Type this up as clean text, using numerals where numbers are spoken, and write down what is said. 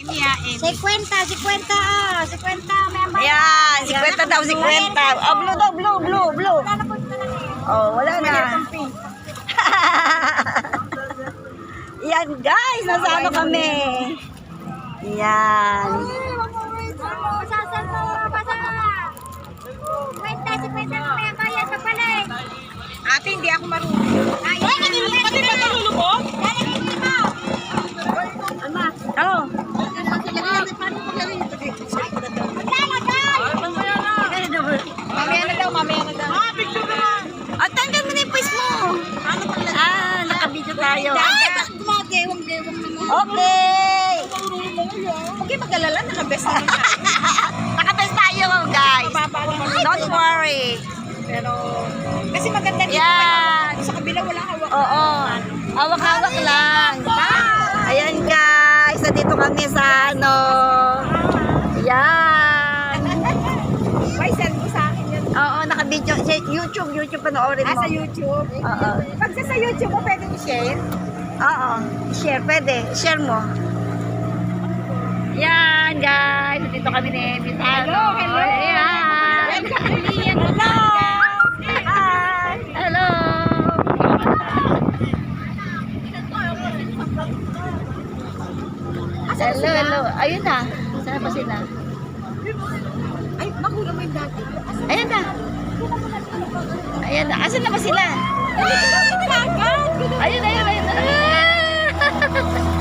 50, 50 ah. 50, member. Ayan, 50 daw, 50. Oh, blue daw, blue. Oh, wala na. Yan guys, nasa ano kami. Yan. Pasasan mo, pasa. 50, 50 na member yan sa palig. Ate, hindi ako marunong. Ay, pati ba talulo mo? Lalagay mo. Oh. Mamaya na daw. At tanggal mo na yung face mo. Nakabidyo tayo. Gumagewang-gewang naman. Okay. Huwag kayo mag-alala, nakabest naman siya. Nakabes tayo guys. Don't worry. Pero, kasi maganda dito. Yan. Sa kabila, walang hawak. Oo. Hawak-hawak lang. Ayan guys. Nandito kami sa ano. Yan. Why, send mo sa akin yan. Oo, nakabidyo. YouTube panoorin mo. Sa YouTube. Oo. Pag sa YouTube mo, pwede i-share. Oo. Share, pwede. Share mo. Yan guys. Nandito kami ni Miss Ano. Hello. Ayan. Hello. Hi. Hello. Hello. Ayun na. Saan pa sila? Ay, mahula mo yung dati. Ayan na. Ayan na. Asan na ba sila? Ayun. Ah!